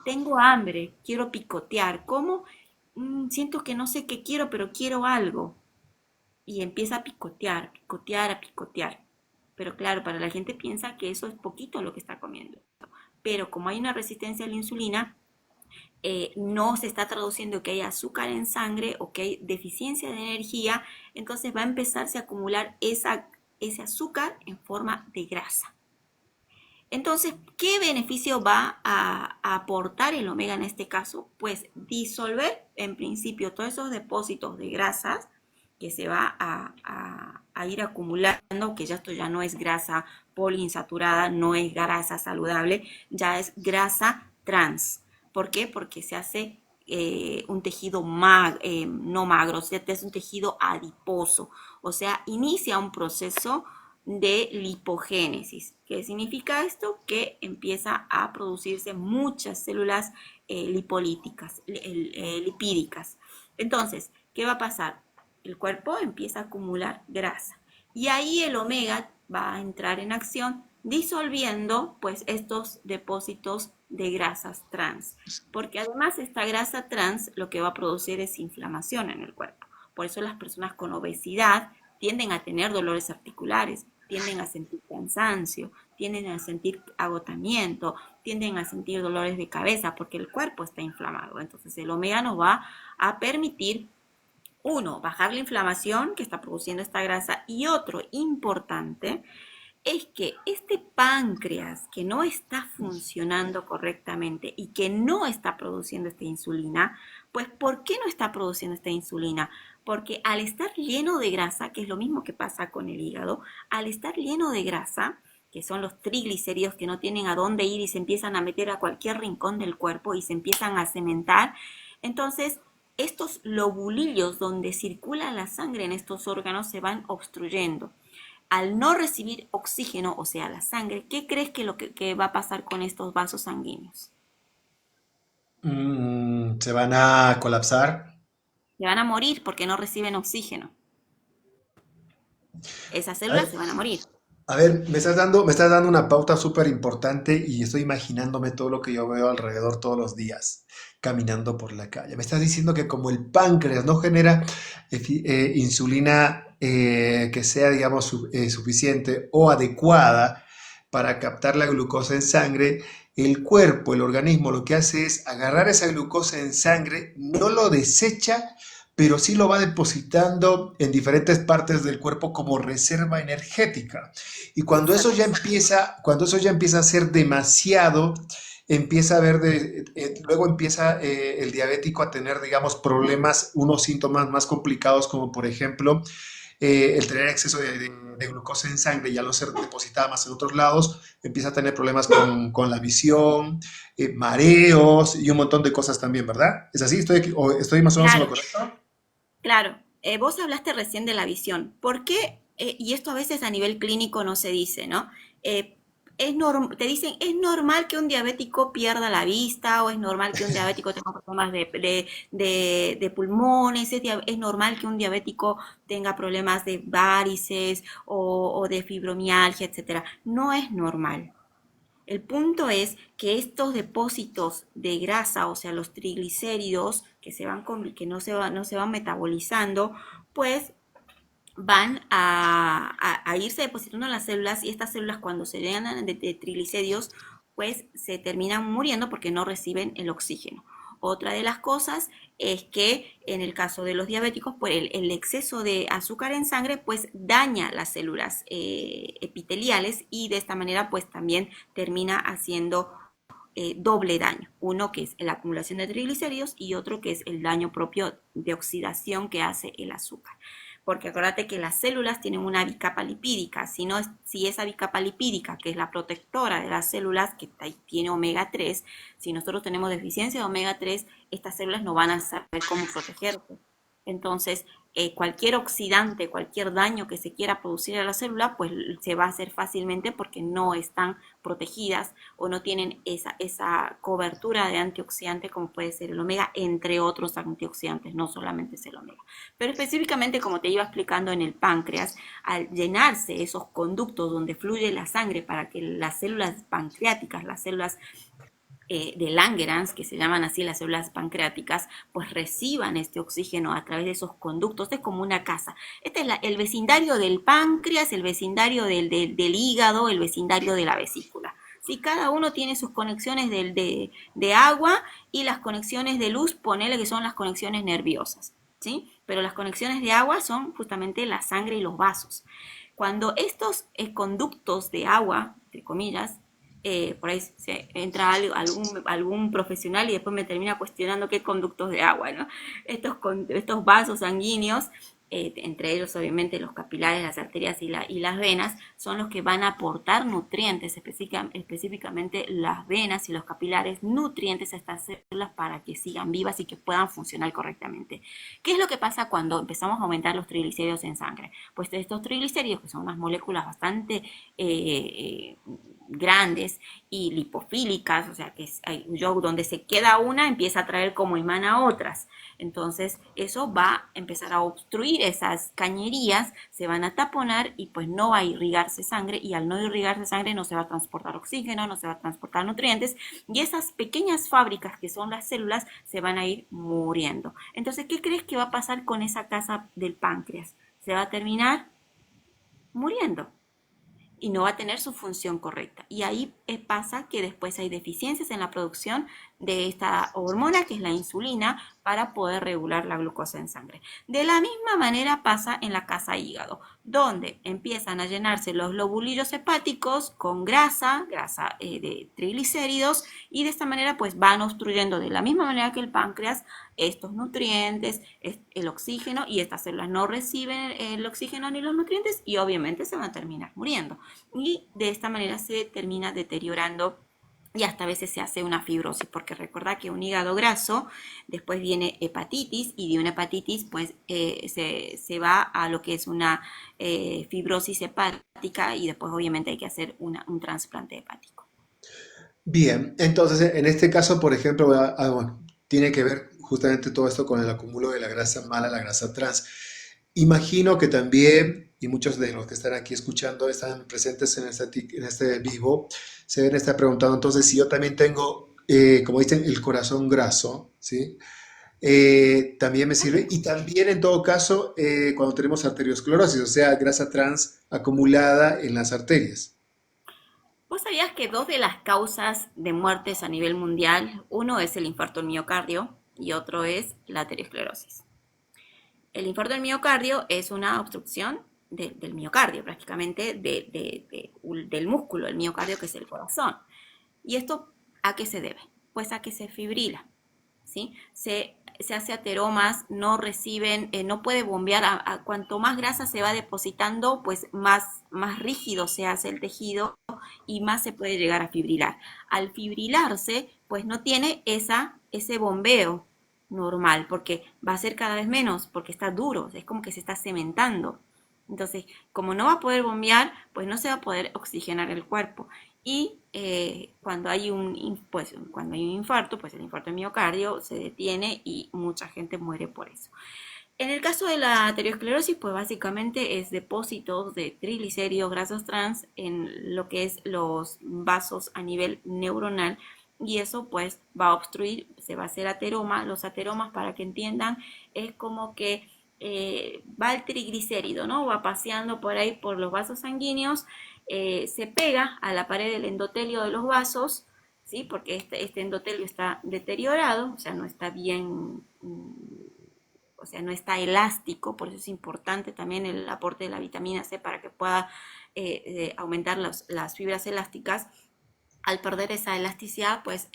Tengo hambre, quiero picotear. ¿Cómo? Siento que no sé qué quiero, pero quiero algo. Y empieza a picotear, picotear, a picotear. Pero claro, para la gente piensa que eso es poquito lo que está comiendo. Pero como hay una resistencia a la insulina, no se está traduciendo que hay azúcar en sangre o que hay deficiencia de energía, entonces va a empezarse a acumular ese azúcar en forma de grasa. Entonces, ¿qué beneficio va a aportar el omega en este caso? Pues disolver en principio todos esos depósitos de grasas que se va a ir acumulando, que ya esto ya no es grasa poliinsaturada, no es grasa saludable, ya es grasa trans. ¿Por qué? Porque se hace un tejido no magro, se hace un tejido adiposo, o sea, inicia un proceso de lipogénesis. ¿Qué significa esto? Que empieza a producirse muchas células lipolíticas, lipídicas. Entonces, ¿qué va a pasar? El cuerpo empieza a acumular grasa y ahí el omega va a entrar en acción disolviendo pues estos depósitos de grasas trans, porque además esta grasa trans lo que va a producir es inflamación en el cuerpo. Por eso las personas con obesidad tienden a tener dolores articulares, tienden a sentir cansancio, tienden a sentir agotamiento, tienden a sentir dolores de cabeza porque el cuerpo está inflamado. Entonces el omega nos va a permitir, uno, bajar la inflamación que está produciendo esta grasa y otro importante es que este páncreas que no está funcionando correctamente y que no está produciendo esta insulina, pues ¿por qué no está produciendo esta insulina? Porque al estar lleno de grasa, que es lo mismo que pasa con el hígado, al estar lleno de grasa, que son los triglicéridos que no tienen a dónde ir y se empiezan a meter a cualquier rincón del cuerpo y se empiezan a cementar, entonces estos lobulillos donde circula la sangre en estos órganos se van obstruyendo. Al no recibir oxígeno, o sea, la sangre, ¿qué crees que que va a pasar con estos vasos sanguíneos? Se van a colapsar. Se van a morir porque no reciben oxígeno. Esas Ay, células se van a morir. A ver, me estás dando una pauta súper importante y estoy imaginándome todo lo que yo veo alrededor todos los días, caminando por la calle. Me estás diciendo que como el páncreas no genera insulina que sea, digamos, suficiente o adecuada para captar la glucosa en sangre, el cuerpo, el organismo, lo que hace es agarrar esa glucosa en sangre, no lo desecha, pero sí lo va depositando en diferentes partes del cuerpo como reserva energética. Y Exacto. cuando eso ya empieza a ser demasiado, empieza a haber luego empieza el diabético a tener, digamos, problemas, unos síntomas más complicados, como por ejemplo el tener exceso de glucosa en sangre y al no ser depositada más en otros lados, empieza a tener problemas con la visión, mareos y un montón de cosas también, ¿verdad? ¿Es así? ¿Estoy más o menos en lo Claro, correcto? claro. Vos hablaste recién de la visión. ¿Por qué? Y esto a veces a nivel clínico no se dice, ¿no? Eh, te dicen, es normal que un diabético pierda la vista o es normal que un diabético tenga problemas de pulmones, es normal que un diabético tenga problemas de varices o de fibromialgia, etcétera. No es normal. El punto es que estos depósitos de grasa, o sea, los triglicéridos que no se van metabolizando, pues van a irse depositando en las células y estas células cuando se llenan de triglicéridos, pues se terminan muriendo porque no reciben el oxígeno. Otra de las cosas es que en el caso de los diabéticos, pues el exceso de azúcar en sangre pues daña las células epiteliales y de esta manera pues también termina haciendo doble daño. Uno que es la acumulación de triglicéridos y otro que es el daño propio de oxidación que hace el azúcar. Porque acuérdate que las células tienen una bicapa lipídica. Si esa bicapa lipídica, que es la protectora de las células, que tiene omega 3, si nosotros tenemos deficiencia de omega 3, estas células no van a saber cómo protegerse. Entonces, cualquier oxidante, cualquier daño que se quiera producir a la célula, pues se va a hacer fácilmente porque no están protegidas o no tienen esa cobertura de antioxidante como puede ser el omega, entre otros antioxidantes, no solamente es el omega. Pero específicamente, como te iba explicando en el páncreas, al llenarse esos conductos donde fluye la sangre para que las células pancreáticas, las células de Langerhans, que se llaman así las células pancreáticas, pues reciban este oxígeno a través de esos conductos. Es como una casa. Este es el vecindario del páncreas, el vecindario del hígado, el vecindario de la vesícula. Si cada uno tiene sus conexiones de agua y las conexiones de luz, ponele que son las conexiones nerviosas, ¿sí? Pero las conexiones de agua son justamente la sangre y los vasos. Cuando estos conductos de agua, entre comillas, por ahí se entra algún profesional y después me termina cuestionando qué conductos de agua, ¿no? Estos vasos sanguíneos, entre ellos obviamente los capilares, las arterias y las venas, son los que van a aportar nutrientes, específicamente las venas y los capilares, nutrientes a estas células para que sigan vivas y que puedan funcionar correctamente. ¿Qué es lo que pasa cuando empezamos a aumentar los triglicéridos en sangre? Pues estos triglicéridos, que son unas moléculas bastante grandes y lipofílicas, o sea que donde se queda una empieza a traer como imán a otras. Entonces eso va a empezar a obstruir esas cañerías, se van a taponar y pues no va a irrigarse sangre y al no irrigarse sangre no se va a transportar oxígeno, no se va a transportar nutrientes y esas pequeñas fábricas que son las células se van a ir muriendo. Entonces, ¿qué crees que va a pasar con esa casa del páncreas? Se va a terminar muriendo y no va a tener su función correcta. Y ahí pasa que después hay deficiencias en la producción de esta hormona que es la insulina para poder regular la glucosa en sangre. De la misma manera pasa en la casa hígado, donde empiezan a llenarse los lobulillos hepáticos con grasa de triglicéridos y de esta manera pues van obstruyendo de la misma manera que el páncreas estos nutrientes, el oxígeno y estas células no reciben el oxígeno ni los nutrientes y obviamente se van a terminar muriendo. Y de esta manera se termina deteriorando y hasta a veces se hace una fibrosis, porque recuerda que un hígado graso, después viene hepatitis y de una hepatitis pues se va a lo que es una fibrosis hepática y después obviamente hay que hacer un trasplante hepático. Bien, entonces en este caso, por ejemplo, bueno, tiene que ver justamente todo esto con el acúmulo de la grasa mala, la grasa trans. Imagino que también, y muchos de los que están aquí escuchando están presentes en este vivo, se deben estar preguntando entonces si yo también tengo, como dicen, el corazón graso, ¿sí? También me sirve. Y también en todo caso, cuando tenemos arteriosclerosis, o sea, grasa trans acumulada en las arterias. ¿Vos sabías que dos de las causas de muertes a nivel mundial, uno es el infarto del miocardio y otro es la aterosclerosis? El infarto del miocardio es una obstrucción del miocardio, prácticamente del músculo, del miocardio que es el corazón. ¿Y esto a qué se debe? Pues a que se fibrila, ¿sí? Se hace ateromas, no reciben, no puede bombear, cuanto más grasa se va depositando, pues más rígido se hace el tejido y más se puede llegar a fibrilar. Al fibrilarse, pues no tiene ese bombeo normal, porque va a ser cada vez menos, porque está duro, es como que se está cementando. Entonces, como no va a poder bombear, pues no se va a poder oxigenar el cuerpo. Y cuando hay un infarto, pues el infarto de miocardio se detiene y mucha gente muere por eso. En el caso de la aterosclerosis, pues básicamente es depósitos de triglicéridos grasos trans en lo que es los vasos a nivel neuronal y eso pues va a obstruir, se va a hacer ateroma. Los ateromas, para que entiendan, es como que va el triglicérido, ¿no? Va paseando por ahí por los vasos sanguíneos, se pega a la pared del endotelio de los vasos, ¿sí? Porque este endotelio está deteriorado, o sea, no está bien, o sea, no está elástico, por eso es importante también el aporte de la vitamina C para que pueda aumentar las fibras elásticas. Al perder esa elasticidad, pues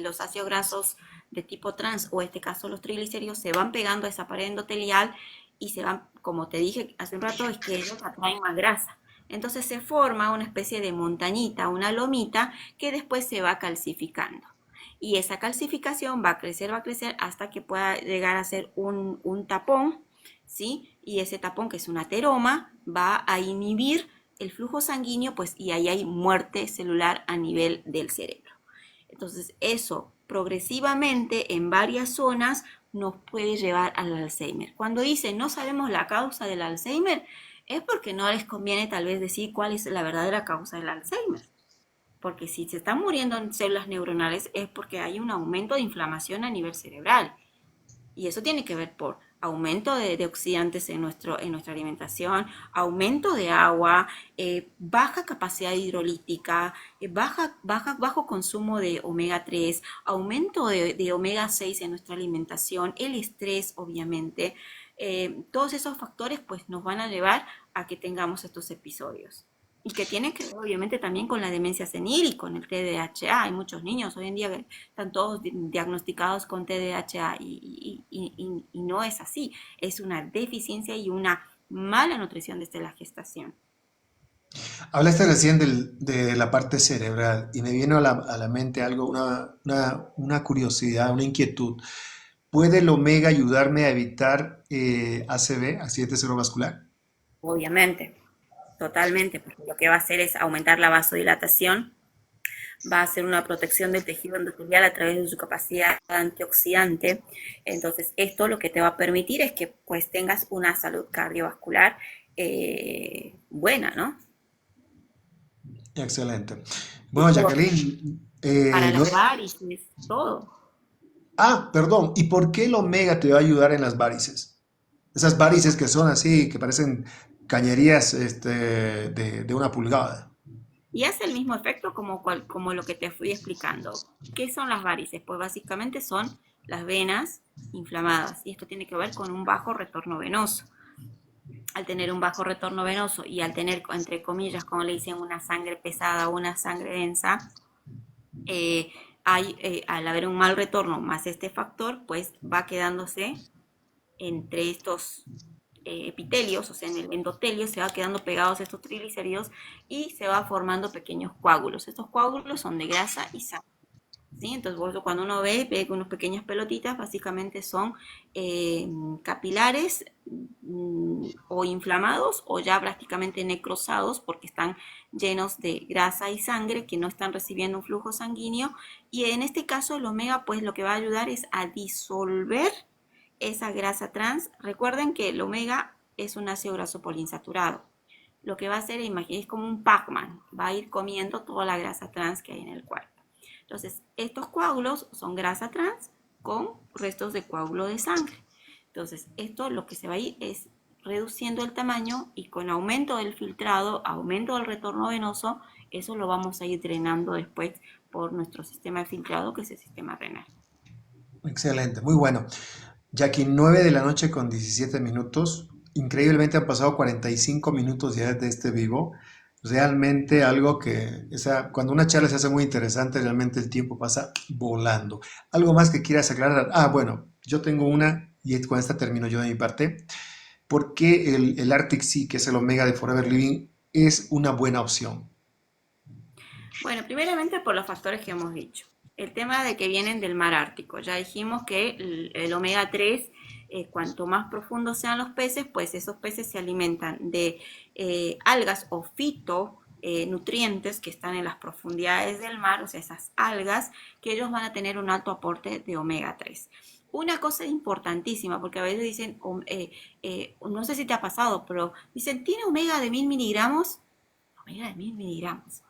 los ácidos grasos de tipo trans, o en este caso los triglicéridos, se van pegando a esa pared endotelial y se van, como te dije hace un rato, es que ellos atraen más grasa. Entonces se forma una especie de montañita, una lomita, que después se va calcificando. Y esa calcificación va a crecer hasta que pueda llegar a ser un tapón, ¿sí? Y ese tapón, que es un ateroma, va a inhibir el flujo sanguíneo, pues, y ahí hay muerte celular a nivel del cerebro. Entonces, eso progresivamente en varias zonas nos puede llevar al Alzheimer. Cuando dicen no sabemos la causa del Alzheimer, es porque no les conviene tal vez decir cuál es la verdadera causa del Alzheimer. Porque si se están muriendo en células neuronales es porque hay un aumento de inflamación a nivel cerebral. Y eso tiene que ver por aumento de oxidantes en nuestra alimentación, aumento de agua, baja capacidad hidrolítica, bajo consumo de omega 3, aumento de omega 6 en nuestra alimentación, el estrés, obviamente. Todos esos factores pues nos van a llevar a que tengamos estos episodios. Y que tiene que ver obviamente también con la demencia senil y con el TDAH. Hay muchos niños hoy en día que están todos diagnosticados con TDAH y no es así. Es una deficiencia y una mala nutrición desde la gestación. Hablaste recién de la parte cerebral y me vino a la mente algo, una curiosidad, una inquietud. ¿Puede el omega ayudarme a evitar ACV, accidente cerebrovascular? Obviamente, totalmente, porque lo que va a hacer es aumentar la vasodilatación, va a hacer una protección del tejido endotelial a través de su capacidad antioxidante. Entonces, esto lo que te va a permitir es que pues tengas una salud cardiovascular buena, ¿no? Excelente. Y Bueno, Jacqueline, para las varices, todo. perdón, ¿y por qué el omega te va a ayudar en las varices? Esas varices que son así, que parecen cañerías de una pulgada. Y hace el mismo efecto como lo que te fui explicando. ¿Qué son las varices? Pues básicamente son las venas inflamadas. Y esto tiene que ver con un bajo retorno venoso. Al tener un bajo retorno venoso y al tener, entre comillas, como le dicen, una sangre pesada o una sangre densa, eh, al haber un mal retorno más este factor, pues va quedándose entre estos epitelios, o sea, en el endotelio se va quedando pegados estos triglicéridos y se va formando pequeños coágulos. Estos coágulos son de grasa y sangre. ¿Sí? Entonces, cuando uno ve que unas pequeñas pelotitas básicamente son capilares o inflamados o ya prácticamente necrosados porque están llenos de grasa y sangre que no están recibiendo un flujo sanguíneo. Y en este caso el omega pues lo que va a ayudar es a disolver esa grasa trans. Recuerden que el omega es un ácido graso poliinsaturado. Lo que va a hacer, imagínense, como un Pac-Man, va a ir comiendo toda la grasa trans que hay en el cuerpo. Entonces, estos coágulos son grasa trans con restos de coágulo de sangre. Entonces, esto lo que se va a ir es reduciendo el tamaño y con aumento del filtrado, aumento del retorno venoso, eso lo vamos a ir drenando después por nuestro sistema de filtrado, que es el sistema renal. Excelente, muy bueno. Jackie, 9 de la noche con 17 minutos. Increíblemente han pasado 45 minutos ya de este vivo. Realmente algo que, o sea, cuando una charla se hace muy interesante, realmente el tiempo pasa volando. ¿Algo más que quieras aclarar? Ah, bueno, yo tengo una y con esta termino yo de mi parte. ¿Por qué el Arctic Sea, que es el omega de Forever Living, es una buena opción? Bueno, primeramente por los factores que hemos dicho. El tema de que vienen del mar Ártico. Ya dijimos que el omega 3, cuanto más profundos sean los peces, pues esos peces se alimentan de algas o fitonutrientes que están en las profundidades del mar, o sea, esas algas, que ellos van a tener un alto aporte de omega 3. Una cosa importantísima, porque a veces dicen, no sé si te ha pasado, pero dicen, ¿tiene omega de 1000 miligramos? Omega de 1000 miligramos.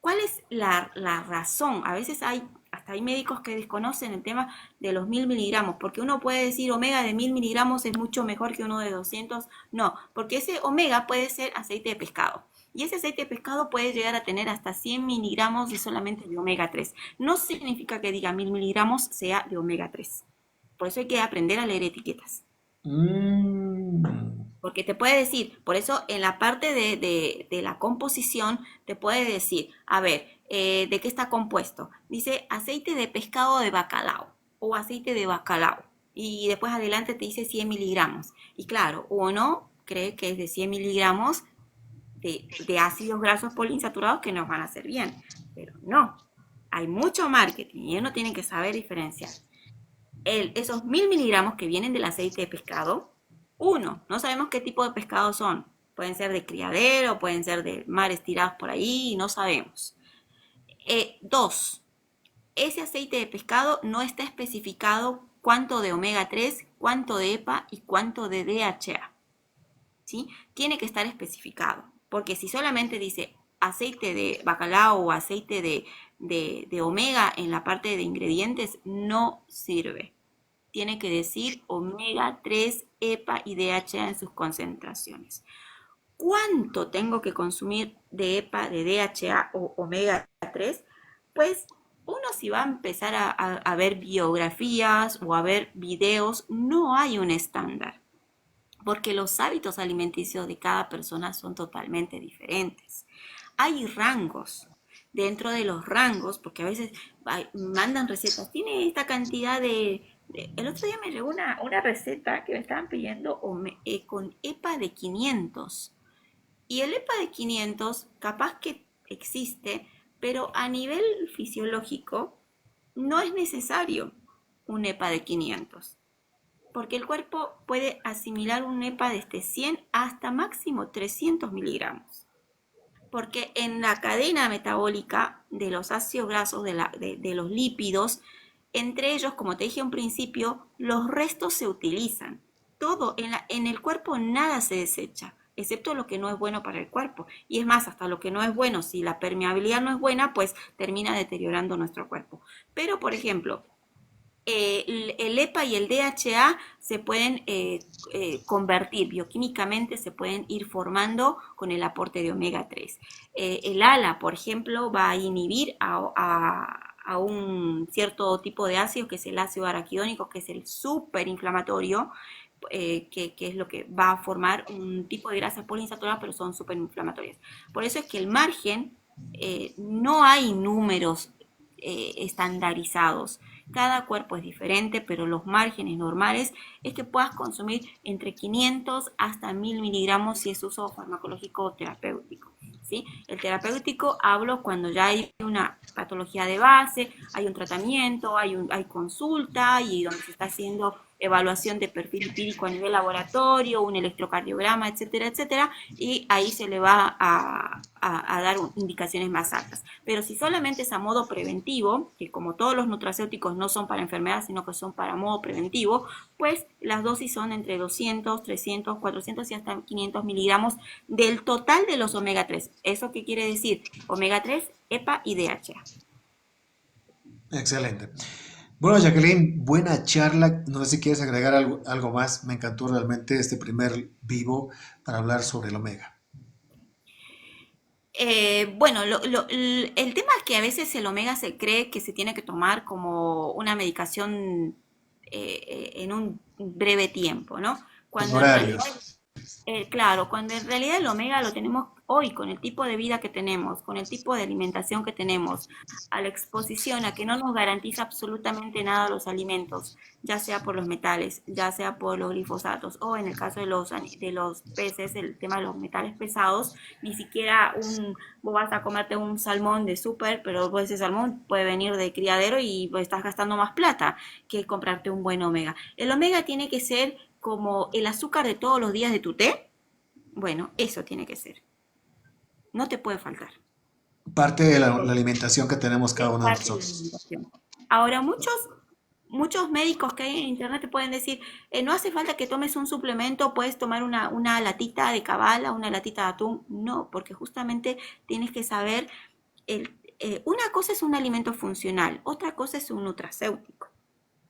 ¿Cuál es la razón? A veces hasta hay médicos que desconocen el tema de los 1000 miligramos, porque uno puede decir omega de 1000 miligramos es mucho mejor que uno de 200. No, porque ese omega puede ser aceite de pescado. Y ese aceite de pescado puede llegar a tener hasta 100 miligramos de solamente de omega 3. No significa que diga 1000 miligramos sea de omega 3. Por eso hay que aprender a leer etiquetas. Mm, Porque te puede decir, por eso en la parte de la composición te puede decir, a ver, ¿de qué está compuesto? Dice aceite de pescado de bacalao o aceite de bacalao. Y después adelante te dice 100 miligramos. Y claro, uno cree que es de 100 miligramos de ácidos grasos poliinsaturados que nos van a hacer bien. Pero no, hay mucho marketing y uno tiene que saber diferenciar esos 1000 miligramos que vienen del aceite de pescado. Uno, no sabemos qué tipo de pescado son. Pueden ser de criadero, pueden ser de mares tirados por ahí, no sabemos. Dos, ese aceite de pescado no está especificado cuánto de omega 3, cuánto de EPA y cuánto de DHA. ¿Sí? Tiene que estar especificado, porque si solamente dice aceite de bacalao o aceite de omega en la parte de ingredientes, no sirve. Tiene que decir omega 3, EPA y DHA en sus concentraciones. ¿Cuánto tengo que consumir de EPA, de DHA o omega 3? Pues uno si va a empezar a ver biografías o a ver videos, no hay un estándar porque los hábitos alimenticios de cada persona son totalmente diferentes. Hay rangos. Dentro de los rangos, porque a veces mandan recetas, tiene esta cantidad el otro día me llegó una receta que me estaban pidiendo con EPA de 500. Y el EPA de 500 capaz que existe, pero a nivel fisiológico no es necesario un EPA de 500 porque el cuerpo puede asimilar un EPA desde 100 hasta máximo 300 miligramos. Porque en la cadena metabólica de los ácidos grasos, de los lípidos, entre ellos, como te dije en principio, los restos se utilizan. Todo en el cuerpo nada se desecha, excepto lo que no es bueno para el cuerpo. Y es más, hasta lo que no es bueno, si la permeabilidad no es buena, pues termina deteriorando nuestro cuerpo. Pero, por ejemplo, el EPA y el DHA se pueden convertir bioquímicamente, se pueden ir formando con el aporte de omega 3. El ALA, por ejemplo, va a inhibir a un cierto tipo de ácido, que es el ácido araquidónico, que es el superinflamatorio, que es lo que va a formar un tipo de grasas poliinsaturadas, pero son superinflamatorias. Por eso es que el margen, no hay números estandarizados. Cada cuerpo es diferente, pero los márgenes normales es que puedas consumir entre 500 hasta 1000 miligramos si es uso farmacológico o terapéutico. ¿Sí? El terapéutico hablo cuando ya hay una patología de base, hay un tratamiento, hay consulta y donde se está haciendo evaluación de perfil lipídico a nivel laboratorio, un electrocardiograma, etcétera, etcétera, y ahí se le va a dar indicaciones más altas. Pero si solamente es a modo preventivo, que como todos los nutracéuticos no son para enfermedad, sino que son para modo preventivo, pues las dosis son entre 200, 300, 400 y hasta 500 miligramos del total de los omega 3. ¿Eso qué quiere decir? Omega 3, EPA y DHA. Excelente. Bueno, Jacqueline, buena charla. No sé si quieres agregar algo más. Me encantó realmente este primer vivo para hablar sobre el omega. Bueno, el tema es que a veces el omega se cree que se tiene que tomar como una medicación en un breve tiempo, ¿no? Con Cuando en realidad horarios. claro, cuando en realidad el omega lo tenemos hoy con el tipo de vida que tenemos, con el tipo de alimentación que tenemos, a la exposición a que no nos garantiza absolutamente nada los alimentos, ya sea por los metales, ya sea por los glifosatos, o en el caso de de los peces, el tema de los metales pesados, ni siquiera vos vas a comerte un salmón de súper, pero pues ese salmón puede venir de criadero y pues, estás gastando más plata que comprarte un buen omega. El omega tiene que ser como el azúcar de todos los días de tu té, bueno, eso tiene que ser. No te puede faltar. Parte de la alimentación que tenemos cada Es uno de parte de la nosotros. alimentación. Ahora, muchos médicos que hay en internet te pueden decir, no hace falta que tomes un suplemento, puedes tomar una latita de cabala, una latita de atún. No, porque justamente tienes que saber, una cosa es un alimento funcional, otra cosa es un nutracéutico.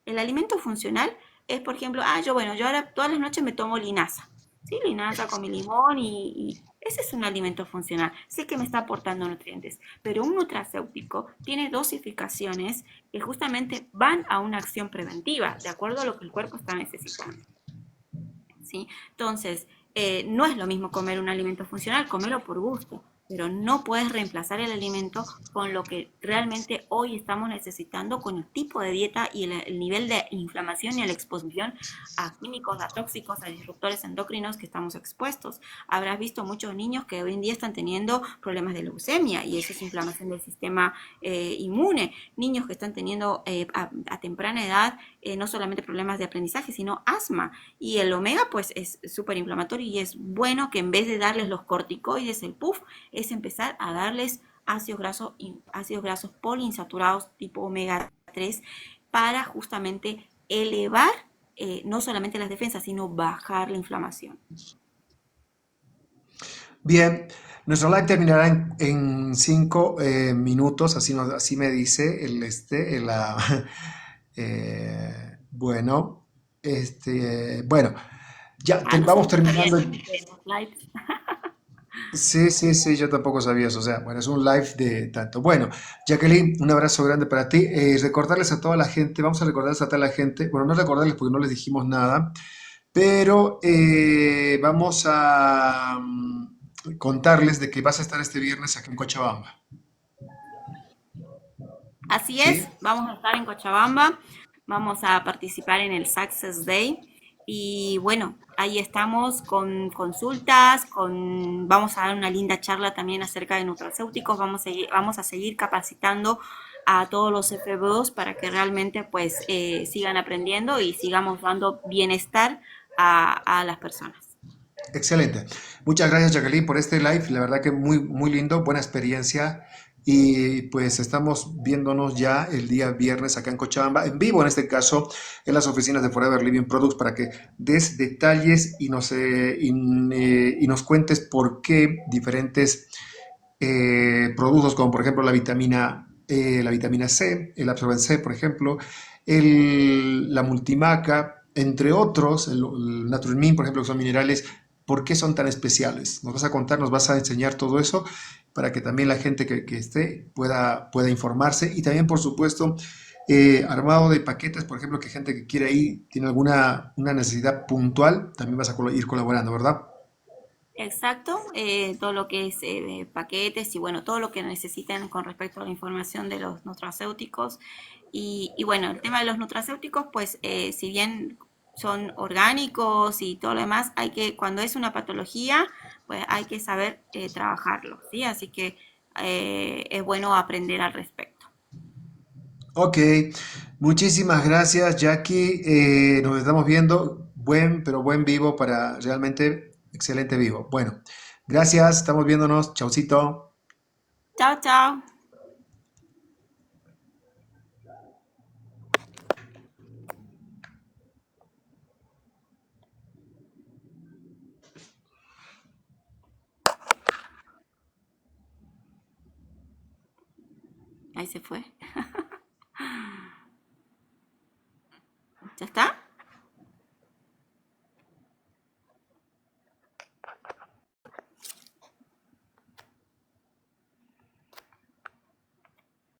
El alimento funcional es, por ejemplo, yo ahora todas las noches me tomo linaza. Sí, linaza con mi limón y ese es un alimento funcional. Sé que me está aportando nutrientes, pero un nutracéutico tiene dosificaciones que justamente van a una acción preventiva, de acuerdo a lo que el cuerpo está necesitando. ¿Sí? Entonces, no es lo mismo comer un alimento funcional, comerlo por gusto, pero no puedes reemplazar el alimento con lo que realmente hoy estamos necesitando, con el tipo de dieta y el nivel de inflamación y la exposición a químicos, a tóxicos, a disruptores endocrinos que estamos expuestos. Habrás visto muchos niños que hoy en día están teniendo problemas de leucemia y eso es inflamación del sistema inmune. Niños que están teniendo a temprana edad no solamente problemas de aprendizaje, sino asma. Y el omega pues es súper inflamatorio y es bueno que en vez de darles los corticoides, el puff, es empezar a darles ácidos grasos poliinsaturados tipo omega 3 para justamente elevar no solamente las defensas, sino bajar la inflamación. Bien, nuestro live terminará en 5 minutos, así me dice bueno, bueno, ya Ah, no vamos sabía que había terminando. límite en los lives. Sí, sí, sí, yo tampoco sabía eso. O sea, bueno, es un live de tanto. Bueno, Jacqueline, un abrazo grande para ti. Recordarles a toda la gente, vamos a recordarles a toda la gente, bueno, no recordarles porque no les dijimos nada, pero vamos a contarles de que vas a estar este viernes aquí en Cochabamba. Así ¿Sí? es, vamos a estar en Cochabamba, vamos a participar en el Success Day y bueno, ahí estamos con consultas, vamos a dar una linda charla también acerca de nutracéuticos, vamos a seguir capacitando a todos los FBOs para que realmente pues sigan aprendiendo y sigamos dando bienestar a las personas. Excelente. Muchas gracias, Jacqueline, por este live. La verdad que muy, muy lindo, buena experiencia. Y pues estamos viéndonos ya el día viernes acá en Cochabamba, en vivo en este caso, en las oficinas de Forever Living Products, para que des detalles y nos cuentes por qué diferentes productos, como por ejemplo la vitamina C, el Absorben C, por ejemplo, la multimaca, entre otros, el Naturalmin, por ejemplo, que son minerales, ¿por qué son tan especiales? Nos vas a contar, nos vas a enseñar todo eso para que también la gente que esté pueda informarse y también, por supuesto, armado de paquetes, por ejemplo, que gente que quiere ir, tiene alguna una necesidad puntual, también vas a ir colaborando, ¿verdad? Exacto, todo lo que es paquetes y bueno, todo lo que necesiten con respecto a la información de los nutracéuticos. Y bueno, el tema de los nutracéuticos, pues si bien son orgánicos y todo lo demás, cuando es una patología, pues hay que saber trabajarlo, ¿sí? Así que es bueno aprender al respecto. Ok, muchísimas gracias, Jackie. Nos estamos viendo. Buen, pero buen vivo para realmente excelente vivo. Bueno, gracias, estamos viéndonos. Chaucito. Chao, chao. Ahí se fue. ¿Ya está?